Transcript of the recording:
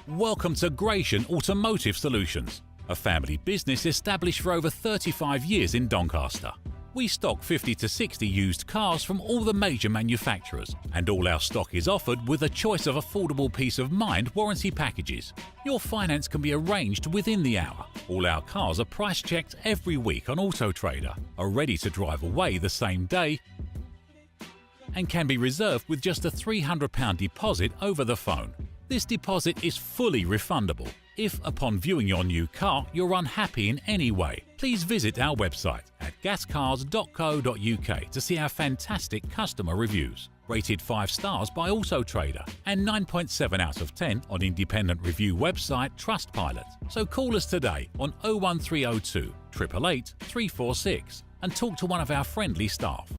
Welcome to Gratian Automotive Solutions, a family business established for over 35 years in Doncaster. We stock 50 to 60 used cars from all the major manufacturers, and all our stock is offered with a choice of affordable peace of mind warranty packages. Your finance can be arranged within the hour. All our cars are price checked every week on Auto Trader, are ready to drive away the same day, and can be reserved with just a £300 deposit over the phone. This deposit is fully refundable. If, upon viewing your new car, you're unhappy in any way, please visit our website at gascars.co.uk to see our fantastic customer reviews. Rated 5 stars by Auto Trader and 9.7 out of 10 on independent review website Trustpilot. So call us today on 01302 888 346 and talk to one of our friendly staff.